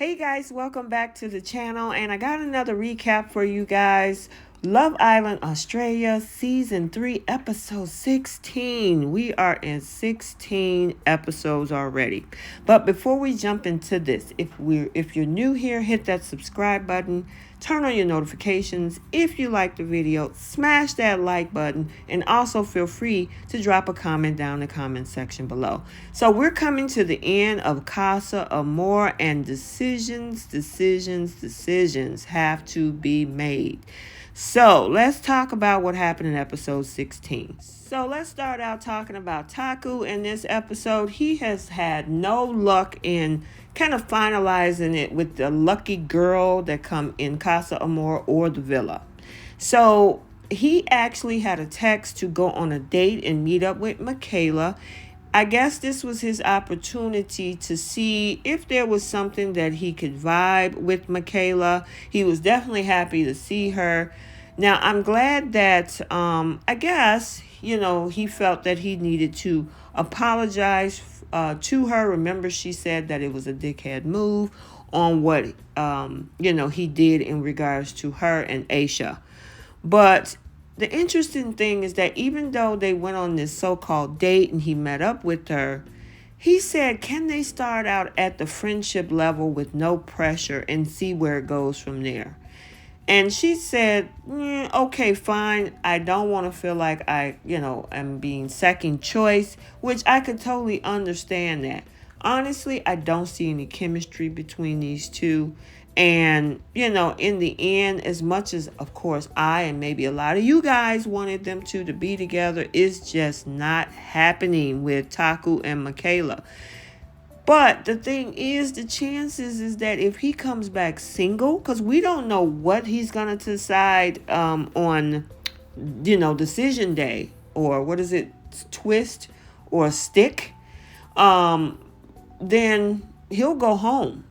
Hey guys, welcome back to the channel, and I got another recap for you guys. Love Island Australia Season 3 Episode 16. We are in 16 episodes already. But before we jump into this, if you're new here, hit that subscribe button, turn on your notifications. If you like the video, smash that like button, and also feel free to drop a comment down in the comment section below. So we're coming to the end of Casa Amor, and decisions have to be made. So let's talk about what happened in episode 16. So let's start out talking about Taku in this episode. He has had no luck in kind of finalizing it with the lucky girl that come in Casa Amor or the villa. So he actually had a text to go on a date and meet up with Michaela. I guess this was his opportunity to see if there was something that he could vibe with Michaela. He was definitely happy to see her. Now, I'm glad that, I guess, he felt that he needed to apologize to her. Remember, she said that it was a dickhead move on what, he did in regards to her and Aisha. But the interesting thing is that even though they went on this so-called date and he met up with her, he said, can they start out at the friendship level with no pressure and see where it goes from there? And she said, okay, fine. I don't want to feel like am being second choice, which I could totally understand that. Honestly, I don't see any chemistry between these two. And, in the end, as much as, of course, I and maybe a lot of you guys wanted them to be together, it's just not happening with Taku and Michaela. But the thing is, the chances is that if he comes back single, because we don't know what he's going to decide on, decision day, or what is it, twist or stick, then he'll go home.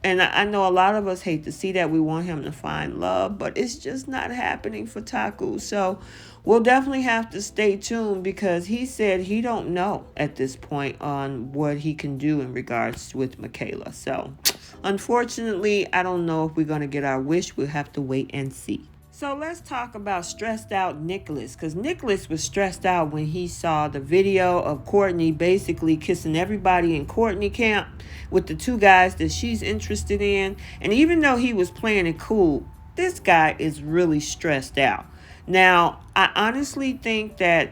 And I know a lot of us hate to see that. We want him to find love, but it's just not happening for Taku. So we'll definitely have to stay tuned, because he said he don't know at this point on what he can do in regards with Michaela. So unfortunately, I don't know if we're going to get our wish. We'll have to wait and see. So let's talk about stressed out Nicholas, because Nicholas was stressed out when he saw the video of Courtney basically kissing everybody in Courtney camp with the two guys that she's interested in. And even though he was playing it cool, this guy is really stressed out. Now, I honestly think that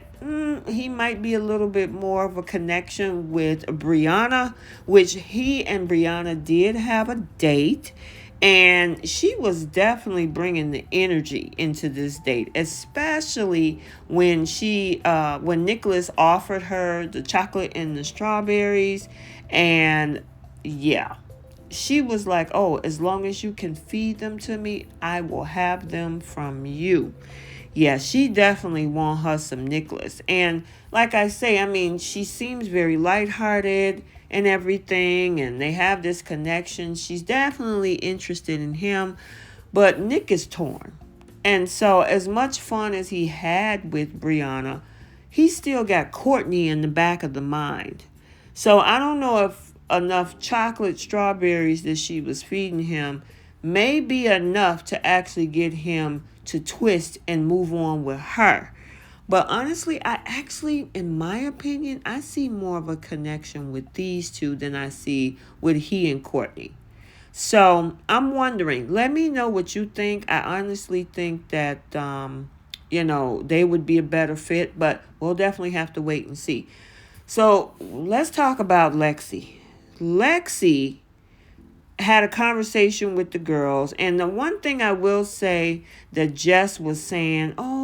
he might be a little bit more of a connection with Brianna, which he and Brianna did have a date. And she was definitely bringing the energy into this date, especially when when Nicholas offered her the chocolate and the strawberries. And yeah, she was like, oh, as long as you can feed them to me, I will have them from you. Yeah, she definitely want her some Nicholas. And like I say, I mean, she seems very lighthearted and everything, and they have this connection. She's definitely interested in him, but Nick is torn. And so as much fun as he had with Brianna, he still got Courtney in the back of the mind. So I don't know if enough chocolate strawberries that she was feeding him may be enough to actually get him to twist and move on with her. But honestly, in my opinion, I see more of a connection with these two than I see with he and Courtney. So I'm wondering, let me know what you think. I honestly think that, they would be a better fit, but we'll definitely have to wait and see. So let's talk about Lexie. Lexie had a conversation with the girls, and the one thing I will say that Jess was saying, oh,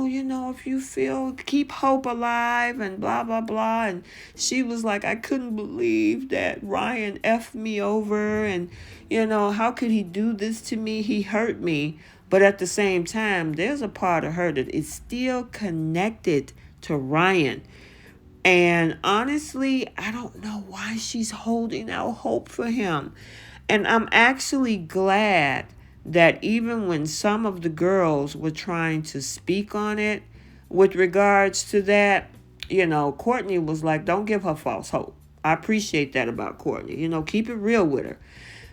if you feel, keep hope alive and blah blah blah, and she was like, I couldn't believe that Ryan effed me over, and how could he do this to me? He hurt me. But at the same time, there's a part of her that is still connected to Ryan. And honestly, I don't know why she's holding out hope for him. And I'm actually glad that even when some of the girls were trying to speak on it with regards to that, Courtney was like, don't give her false hope. I appreciate that about Courtney. Keep it real with her.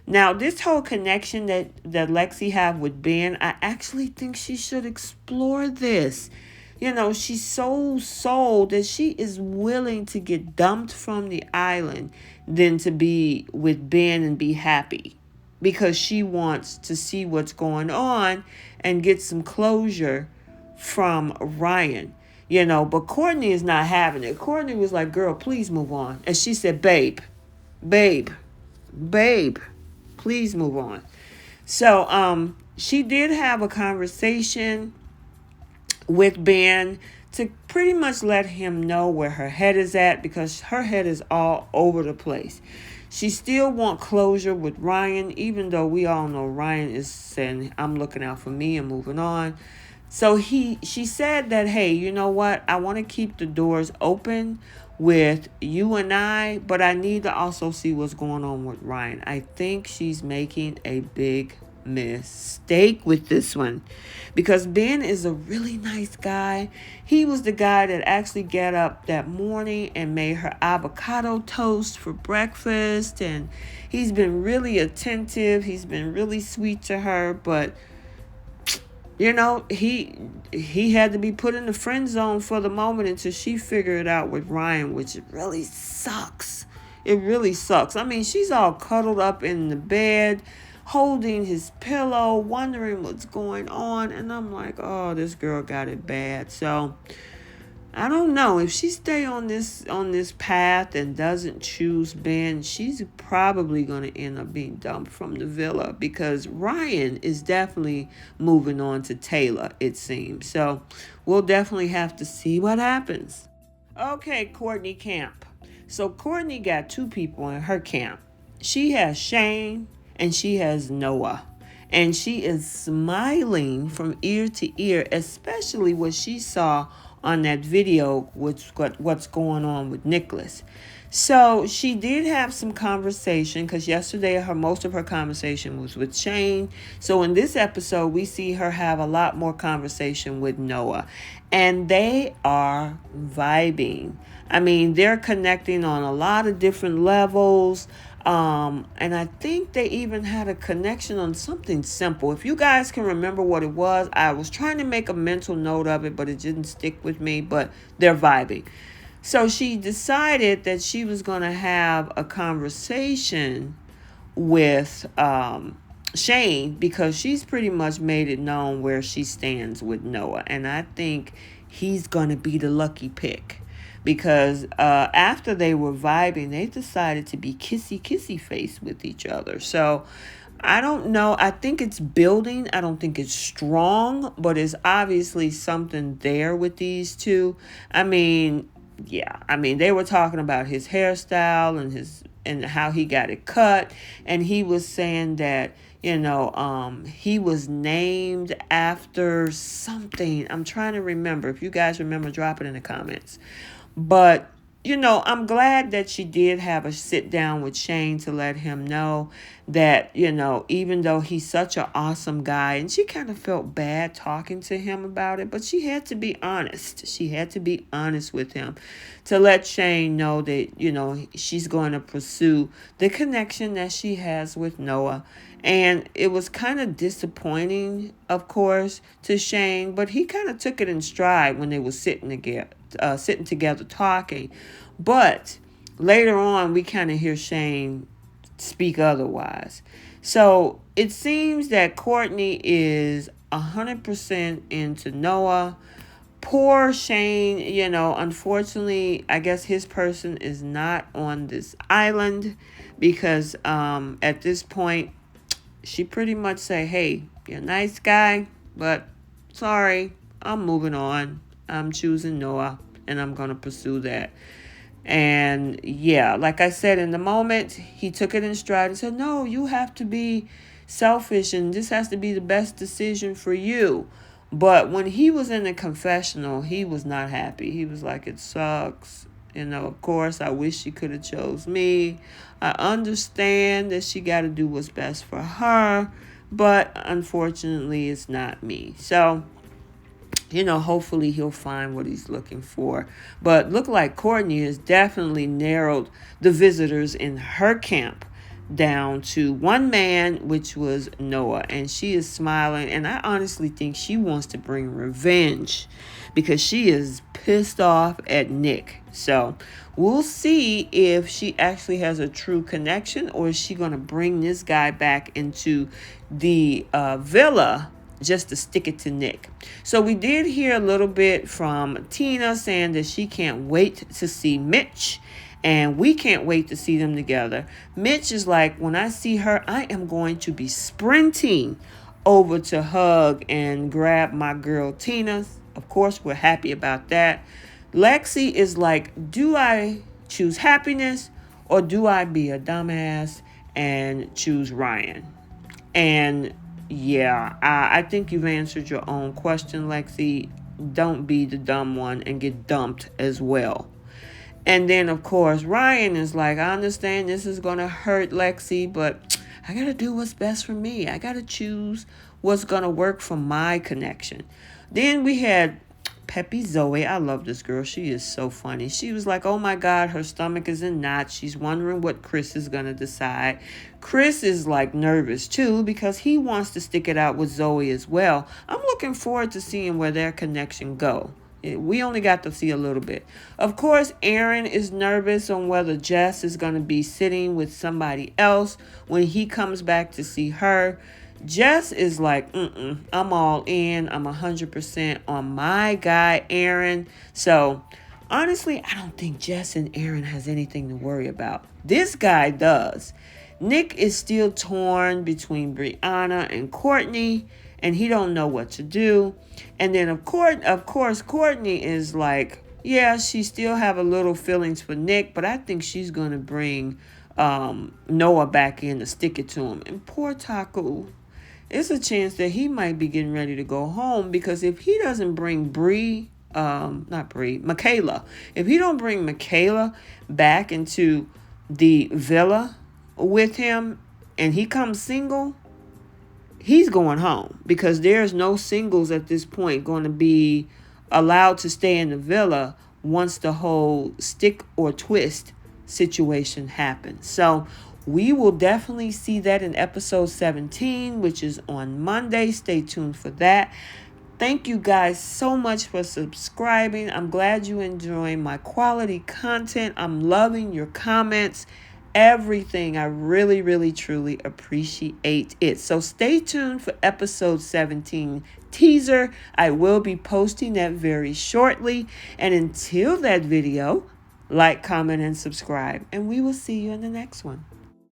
Now, this whole connection that Lexie have with Ben, I actually think she should explore this. She's so sold that she is willing to get dumped from the island than to be with Ben and be happy, because she wants to see what's going on and get some closure from Ryan. But Courtney is not having it. Courtney was like, girl, please move on. And she said, babe, babe, please move on. So she did have a conversation with Ben to pretty much let him know where her head is at, because her head is all over the place. She still want closure with Ryan, even though we all know Ryan is saying, I'm looking out for me and moving on. So she said that, hey, you know what? I want to keep the doors open with you and I, but I need to also see what's going on with Ryan. I think she's making a big mistake with this one, because Ben is a really nice guy. He was the guy that actually got up that morning and made her avocado toast for breakfast, and he's been really attentive. He's been really sweet to her, but he had to be put in the friend zone for the moment until she figured it out with Ryan, which really sucks. It really sucks. I mean, she's all cuddled up in the bed, holding his pillow, wondering what's going on. And I'm like, oh, this girl got it bad. So I don't know. If she stay on this path and doesn't choose Ben, she's probably going to end up being dumped from the villa, because Ryan is definitely moving on to Taylor, it seems. So we'll definitely have to see what happens. Okay, Courtney camp. So Courtney got two people in her camp. She has Shane and she has Noah. And she is smiling from ear to ear, especially what she saw on that video, what's going on with Nicholas. So she did have some conversation, because yesterday most of her conversation was with Shane. So in this episode, we see her have a lot more conversation with Noah. And they are vibing. I mean, they're connecting on a lot of different levels. And I think they even had a connection on something simple. If you guys can remember what it was, I was trying to make a mental note of it, but it didn't stick with me. But they're vibing. So she decided that she was going to have a conversation with Shane, because she's pretty much made it known where she stands with Noah. And I think he's going to be the lucky pick. Because after they were vibing, they decided to be kissy face with each other. So I don't know. I think it's building. I don't think it's strong, but it's obviously something there with these two. I mean, yeah. I mean, they were talking about his hairstyle and how he got it cut. And he was saying that, he was named after something. I'm trying to remember. If you guys remember, drop it in the comments. But, I'm glad that she did have a sit down with Shane to let him know that, even though he's such an awesome guy, and she kind of felt bad talking to him about it, but she had to be honest. She had to be honest with him to let Shane know that, she's going to pursue the connection that she has with Noah. And it was kind of disappointing, of course, to Shane, but he kind of took it in stride when they were sitting together talking. But later on, we kind of hear Shane speak otherwise. So it seems that Courtney is 100% into Noah. Poor Shane, unfortunately, I guess his person is not on this island, because at this point, she pretty much say, hey, you're a nice guy, but sorry, I'm moving on. I'm choosing Noah, and I'm going to pursue that. And yeah, like I said, in the moment, he took it in stride and said, no, you have to be selfish, and this has to be the best decision for you. But when he was in the confessional, he was not happy. He was like, it sucks. Of course, I wish she could have chose me. I understand that she got to do what's best for her, but unfortunately, it's not me. So, hopefully he'll find what he's looking for. But look like Courtney has definitely narrowed the visitors in her camp down to one man, which was Noah. And she is smiling. And I honestly think she wants to bring revenge because she is pissed off at Nick. So we'll see if she actually has a true connection, or is she going to bring this guy back into the villa just to stick it to Nick. So we did hear a little bit from Tina saying that she can't wait to see Mitch, and we can't wait to see them together. Mitch is like, when I see her, I am going to be sprinting over to hug and grab my girl Tina. Of course, we're happy about that. Lexie is like, do I choose happiness or do I be a dumbass and choose Ryan? And yeah, I think you've answered your own question, Lexie. Don't be the dumb one and get dumped as well. And then, of course, Ryan is like, I understand this is going to hurt Lexie, but I got to do what's best for me. I got to choose what's going to work for my connection. Then we had Peppy Zoe. I love this girl. She is so funny. She was like, oh my God, her stomach is in knots. She's wondering what Chris is going to decide. Chris is like nervous too because he wants to stick it out with Zoe as well. I'm looking forward to seeing where their connection go. We only got to see a little bit. Of course, Aaron is nervous on whether Jess is going to be sitting with somebody else when he comes back to see her. Jess is like, I'm all in. I'm 100% on my guy, Aaron. So, honestly, I don't think Jess and Aaron has anything to worry about. This guy does. Nick is still torn between Brianna and Courtney, and he don't know what to do. And then, of course, Courtney is like, yeah, she still have a little feelings for Nick, but I think she's going to bring Noah back in to stick it to him. And poor Taku. It's a chance that he might be getting ready to go home, because if he doesn't bring Michaela, if he don't bring Michaela back into the villa with him and he comes single, he's going home, because there's no singles at this point going to be allowed to stay in the villa once the whole stick or twist situation happens. So we will definitely see that in episode 17, which is on Monday. Stay tuned for that. Thank you guys so much for subscribing. I'm glad you enjoy my quality content. I'm loving your comments, everything. I really, really, truly appreciate it. So stay tuned for episode 17 teaser. I will be posting that very shortly. And until that video, like, comment, and subscribe. And we will see you in the next one.